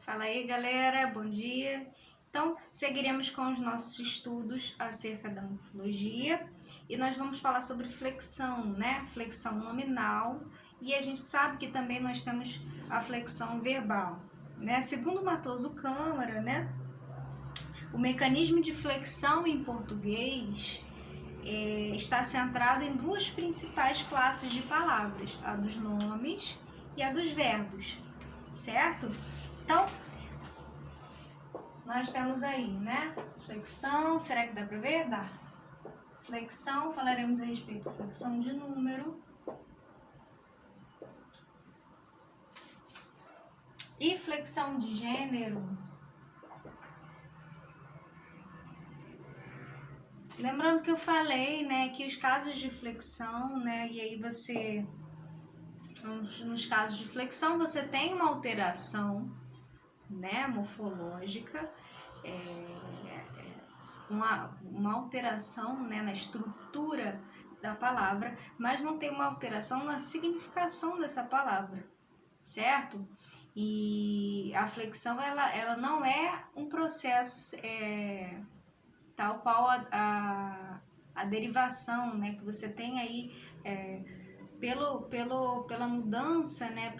Fala aí, galera, bom dia. Então, seguiremos com os nossos estudos acerca da morfologia e nós vamos falar sobre flexão, né? Flexão nominal, e a gente sabe que também nós temos a flexão verbal, né? Segundo Matoso Câmara, né? O mecanismo de flexão em português está centrado em duas principais classes de palavras, a dos nomes e a dos verbos, certo? Então, nós temos aí, né? Flexão, será que dá para ver? Dá. Flexão, falaremos a respeito de flexão de número. E flexão de gênero. Lembrando que eu falei, né, que os casos de flexão, né, e aí você, nos casos de flexão, você tem uma alteração, né, morfológica, uma alteração, né, na estrutura da palavra, mas não tem uma alteração na significação dessa palavra, certo? E a flexão, ela não é um processo tal qual a derivação, né, que você tem aí pela mudança, né,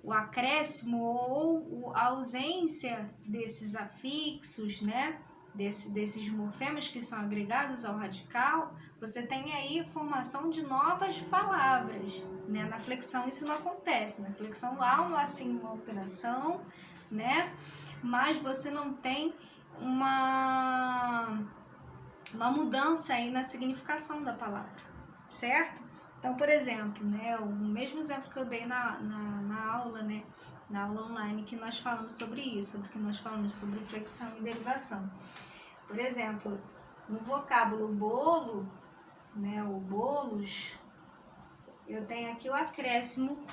o acréscimo ou a ausência desses afixos, né, desses morfemas que são agregados ao radical, você tem aí a formação de novas palavras, né? Na flexão isso não acontece, na flexão há assim uma alteração, né? Mas você não tem uma mudança aí na significação da palavra, certo? Então, por exemplo, né, o mesmo exemplo que eu dei na aula, né, na aula online, que nós falamos sobre isso, porque nós falamos sobre flexão e derivação. Por exemplo, no vocábulo bolo, né, o bolos, eu tenho aqui o acréscimo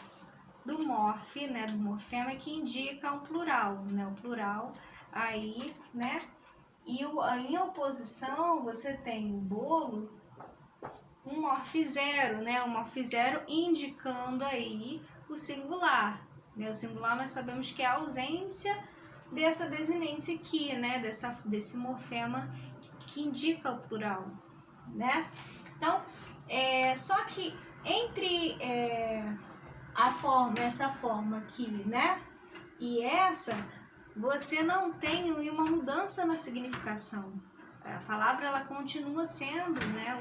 do morfe, né, do morfema, que indica um plural, né, o plural aí, né, e em oposição você tem o bolo, um morfe zero, né, o morfe zero indicando aí o singular, né, o singular nós sabemos que é a ausência dessa desinência aqui, né, desse morfema que indica o plural, né. Então, só que entre essa forma aqui, né, e essa, você não tem uma mudança na significação. A palavra ela continua sendo, né,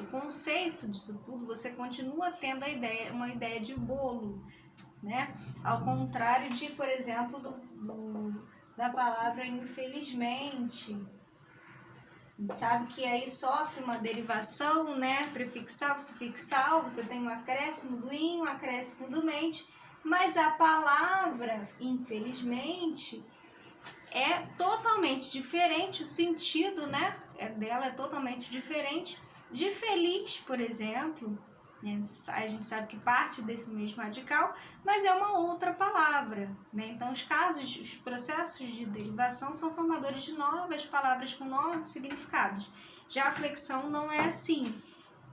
o conceito disso tudo, você continua tendo uma ideia de bolo, né, ao contrário de, por exemplo, da palavra infelizmente. A gente sabe que aí sofre uma derivação, né, prefixal, sufixal, você tem um acréscimo do in, um acréscimo do mente, mas a palavra infelizmente é totalmente diferente, o sentido, né, dela é totalmente diferente de feliz, por exemplo, né? A gente sabe que parte desse mesmo radical, mas é uma outra palavra, né? Então os processos de derivação são formadores de novas palavras com novos significados. Já a flexão não é assim.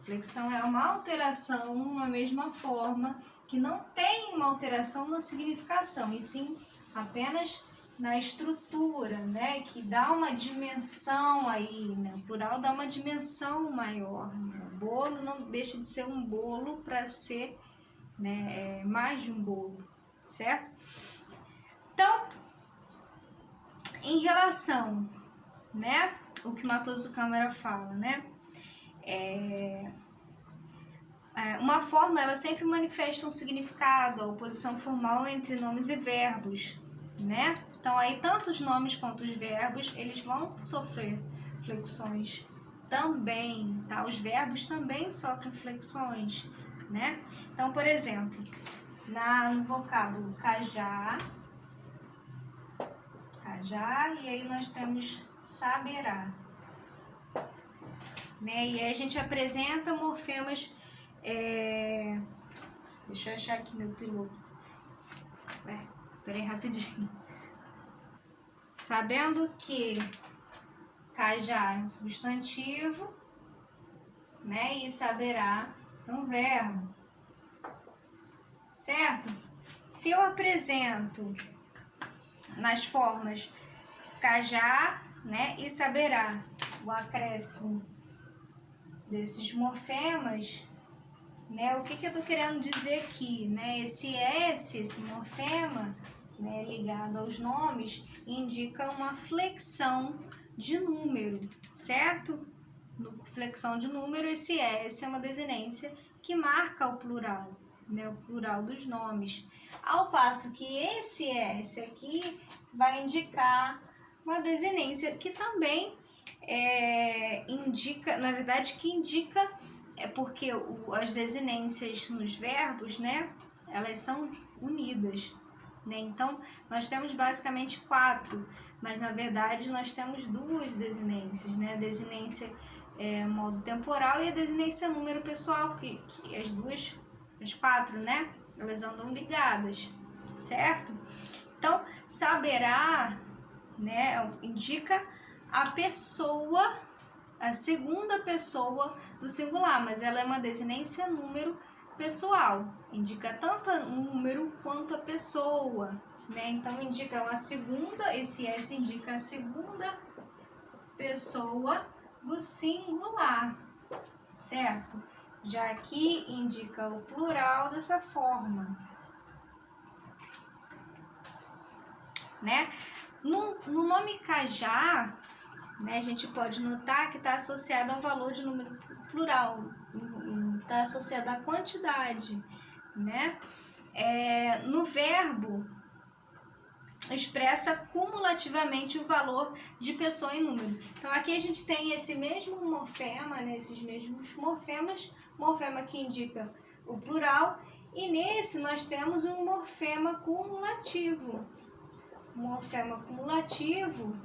A flexão é uma alteração numa mesma forma que não tem uma alteração na significação, e sim apenas na estrutura, né, que dá uma dimensão aí, né, o plural dá uma dimensão maior, né? O bolo não deixa de ser um bolo para ser, né, mais de um bolo, certo? Então, em relação, né, o que Matoso Câmara fala, né, uma forma ela sempre manifesta um significado, a oposição formal entre nomes e verbos, né? Então aí tanto os nomes quanto os verbos, eles vão sofrer flexões também, tá? Os verbos também sofrem flexões, né? Então, por exemplo, no vocábulo cajá, e aí nós temos saberá, né? E aí a gente apresenta morfemas, deixa eu achar aqui meu piloto. Peraí rapidinho. Sabendo que cajá é um substantivo, né? E saberá é um verbo, certo? Se eu apresento nas formas cajá, né, e saberá. O acréscimo desses morfemas, né, o que eu estou querendo dizer aqui, né, esse S, esse morfema, né, ligado aos nomes, indica uma flexão de número, certo? Flexão de número, esse S é uma desinência que marca o plural, né, o plural dos nomes. Ao passo que esse S aqui vai indicar uma desinência que também indica, na verdade, que indica, porque as desinências nos verbos, né, elas são unidas, né? Então, nós temos basicamente 4, mas na verdade nós temos 2 desinências, né? A desinência modo temporal e a desinência número pessoal, que as 4, né? Elas andam ligadas, certo? Então, saberá, né, indica a pessoa, a segunda pessoa do singular, mas ela é uma desinência número pessoal, indica tanto o número quanto a pessoa, né? Então indica uma segunda, esse S indica a segunda pessoa do singular, certo? Já aqui indica o plural dessa forma, né? No nome cajá, né, a gente pode notar que está associado ao valor de número plural, está associado à quantidade, né? No verbo, expressa cumulativamente o valor de pessoa em número. Então, aqui a gente tem esse mesmo morfema, né, esses mesmos morfemas, morfema que indica o plural, e nesse nós temos um morfema cumulativo. Morfema cumulativo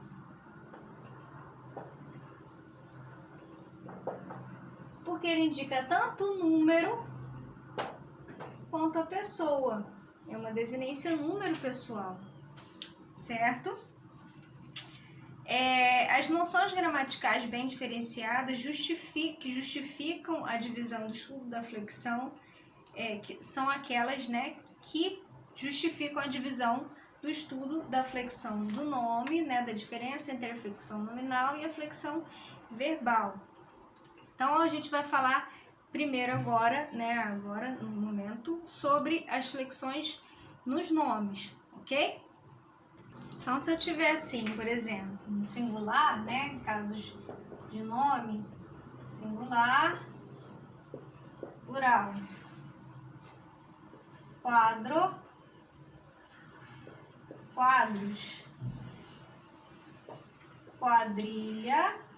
porque ele indica tanto o número quanto a pessoa. É uma desinência número pessoal, certo? As noções gramaticais bem diferenciadas que justificam a divisão do estudo da flexão, que são aquelas, né, que justificam a divisão do estudo da flexão do nome, né, da diferença entre a flexão nominal e a flexão verbal. Então, a gente vai falar primeiro agora, né, agora no momento, sobre as flexões nos nomes, ok? Então, se eu tiver assim, por exemplo, no singular, né, em casos de nome, singular, plural, quadro, quadros, quadrilha,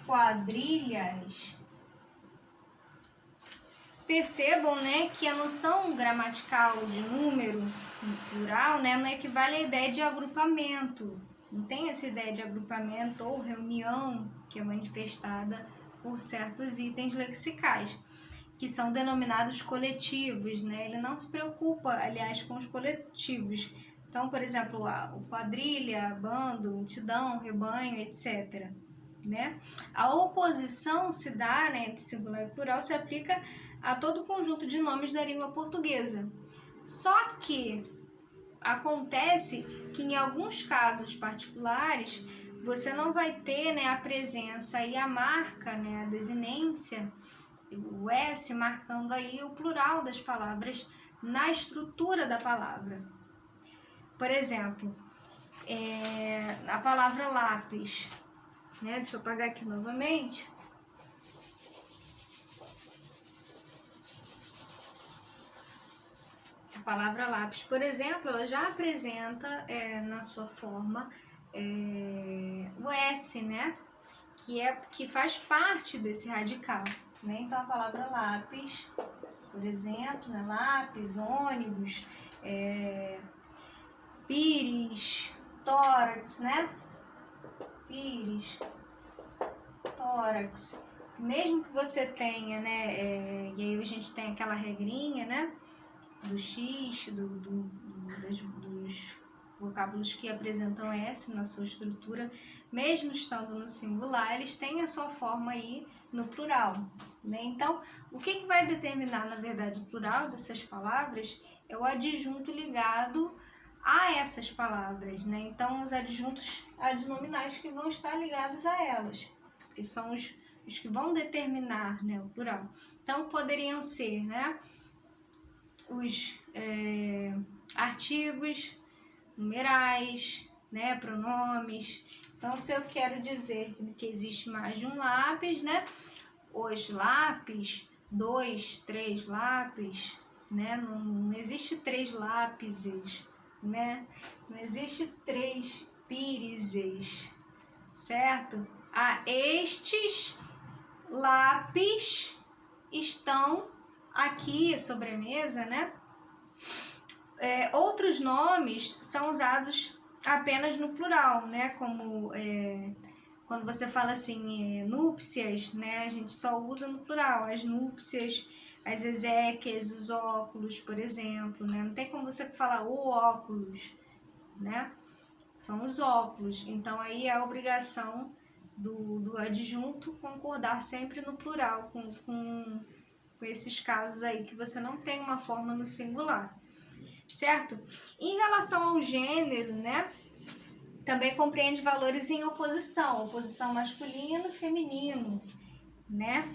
quadrilhas. Percebam, né, que a noção gramatical de número no plural, né, não equivale à ideia de agrupamento. Não tem essa ideia de agrupamento ou reunião que é manifestada por certos itens lexicais, que são denominados coletivos, né? Ele não se preocupa, aliás, com os coletivos. Então, por exemplo, o quadrilha, bando, multidão, rebanho, etc., né? A oposição se dá, né, entre singular e plural, se aplica a todo o conjunto de nomes da língua portuguesa. Só que acontece que em alguns casos particulares você não vai ter, né, a presença e a marca, né, a desinência, o S marcando aí o plural das palavras na estrutura da palavra. Por exemplo, a palavra lápis, né? Deixa eu apagar aqui novamente. A palavra lápis, por exemplo, ela já apresenta na sua forma o S, né? Que faz parte desse radical, né? Então, a palavra lápis, por exemplo, né? Lápis, ônibus, pires, tórax, né? Pires, tórax. Mesmo que você tenha, né? E aí a gente tem aquela regrinha, né? Do X, dos vocábulos que apresentam S na sua estrutura, mesmo estando no singular, eles têm a sua forma aí no plural, né? Então, o que vai determinar, na verdade, o plural dessas palavras é o adjunto ligado a essas palavras, né? Então, os adjuntos adnominais que vão estar ligados a elas, que são os que vão determinar, né, o plural. Então, poderiam ser, né, os artigos, numerais, né, pronomes. Então, se eu quero dizer que existe mais de um lápis, né, os lápis, 2, 3 lápis, né, não existe 3 lápises, né, não existe 3 pírises, certo? Estes lápis estão aqui sobre a mesa, né? Outros nomes são usados apenas no plural, né? Como quando você fala assim, núpcias, né? A gente só usa no plural, as núpcias, as exéquias, os óculos, por exemplo, né? Não tem como você falar o óculos, né? São os óculos. Então, aí é a obrigação do adjunto concordar sempre no plural, com esses casos aí que você não tem uma forma no singular, certo? Em relação ao gênero, né, também compreende valores em oposição masculino e feminino, né?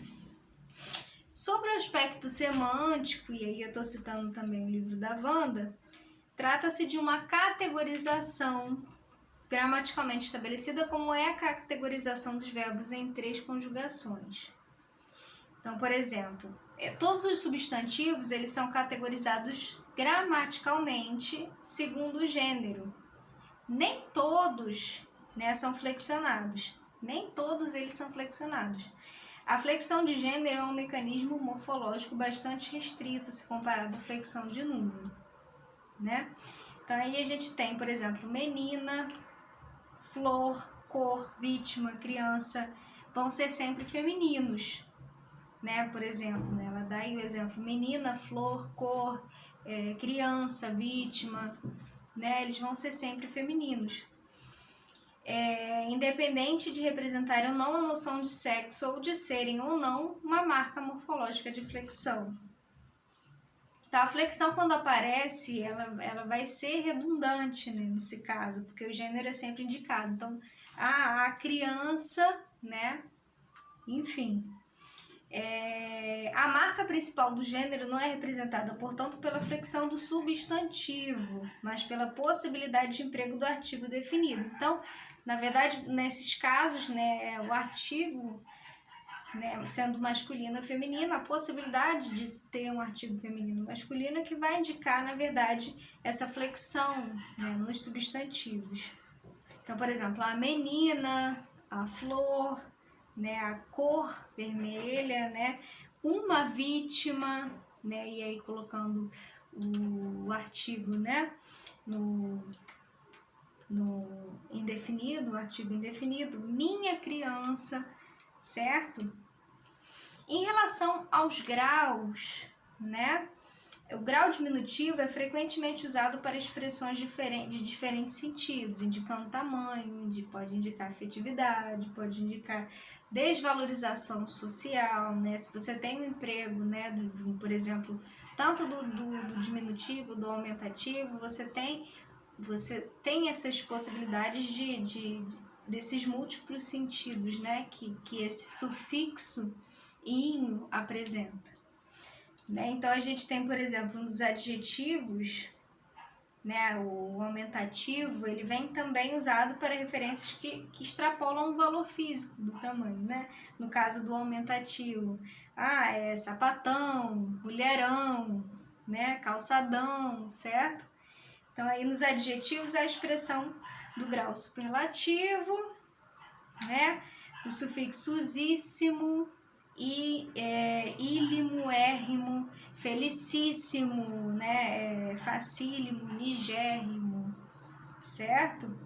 Sobre o aspecto semântico, e aí eu estou citando também o livro da Wanda, trata-se de uma categorização gramaticalmente estabelecida, como é a categorização dos verbos em 3 conjugações. Então, por exemplo, todos os substantivos eles são categorizados gramaticalmente segundo o gênero. Nem todos, né, são flexionados. Nem todos eles são flexionados. A flexão de gênero é um mecanismo morfológico bastante restrito se comparado à flexão de número, né? Então, aí a gente tem, por exemplo, menina, flor, cor, vítima, criança, vão ser sempre femininos, né? Por exemplo, né? Ela dá aí o exemplo, menina, flor, cor, criança, vítima, né? Eles vão ser sempre femininos. Independente de representarem ou não a noção de sexo ou de serem ou não uma marca morfológica de flexão. Então, a flexão, quando aparece, ela vai ser redundante, né, nesse caso, porque o gênero é sempre indicado. Então, a criança, né, enfim. A marca principal do gênero não é representada, portanto, pela flexão do substantivo, mas pela possibilidade de emprego do artigo definido. Então, na verdade, nesses casos, né, o artigo, né, sendo masculino ou feminino, a possibilidade de ter um artigo feminino ou masculino é que vai indicar, na verdade, essa flexão, né, nos substantivos. Então, por exemplo, a menina, a flor, né, a cor vermelha, né, uma vítima, né, e aí colocando o artigo, né, no indefinido, o artigo indefinido, minha criança, certo? Em relação aos graus, né, o grau diminutivo é frequentemente usado para expressões de diferentes sentidos, indicando tamanho, pode indicar afetividade, pode indicar desvalorização social, né? Se você tem um emprego, né, por exemplo, tanto do diminutivo, do aumentativo, você tem essas possibilidades desses múltiplos sentidos, né, que esse sufixo in apresenta. Né? Então, a gente tem, por exemplo, nos adjetivos, né, o aumentativo, ele vem também usado para referências que extrapolam o valor físico do tamanho, né? No caso do aumentativo, é sapatão, mulherão, né, calçadão, certo? Então, aí nos adjetivos, a expressão do grau superlativo, né, o sufixo usíssimo, ílimo, érrimo, felicíssimo, né, facílimo, nigérrimo, certo?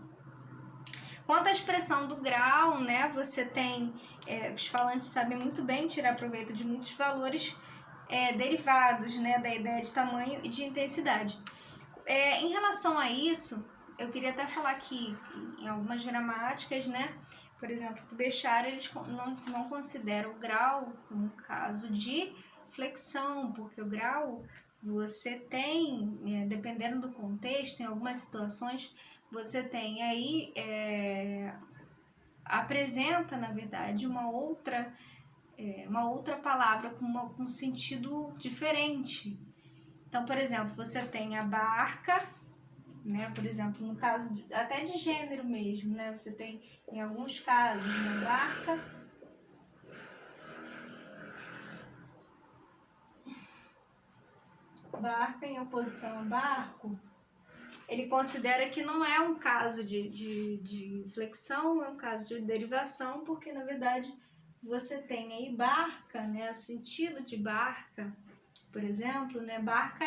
Quanto à expressão do grau, né, você tem, os falantes sabem muito bem tirar proveito de muitos valores derivados, né, da ideia de tamanho e de intensidade. Em relação a isso, eu queria até falar que em algumas gramáticas, né, por exemplo, o Bechara, eles não consideram o grau como caso de flexão, porque o grau você tem, dependendo do contexto, em algumas situações, você tem aí, apresenta, na verdade, uma outra palavra com um sentido diferente. Então, por exemplo, você tem a barca, né? Por exemplo, no caso até de gênero mesmo, né? Você tem, em alguns casos, uma barca em oposição a barco, ele considera que não é um caso de flexão, é um caso de derivação, porque na verdade você tem aí barca, né? Sentido de barca, por exemplo, né? Barca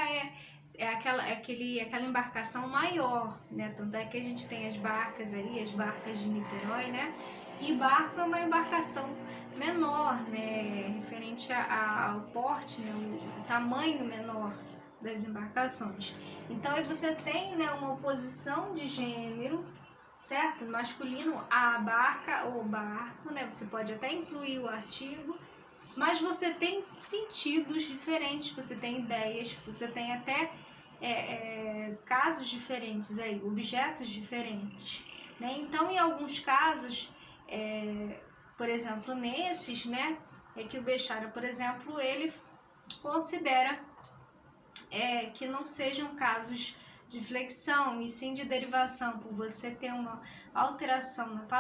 aquela embarcação maior, né? Tanto é que a gente tem as barcas aí, as barcas de Niterói, né? E barco é uma embarcação menor, né? Referente ao porte, né? O tamanho menor das embarcações. Então aí você tem, né, uma oposição de gênero, certo? Masculino, a barca ou barco, né? Você pode até incluir o artigo, mas você tem sentidos diferentes, você tem ideias, você tem até casos diferentes aí, objetos diferentes, né? Então, em alguns casos, por exemplo, nesses, né, é que o Bechara, por exemplo, ele considera que não sejam casos de flexão e sim de derivação, por você ter uma alteração na palavra.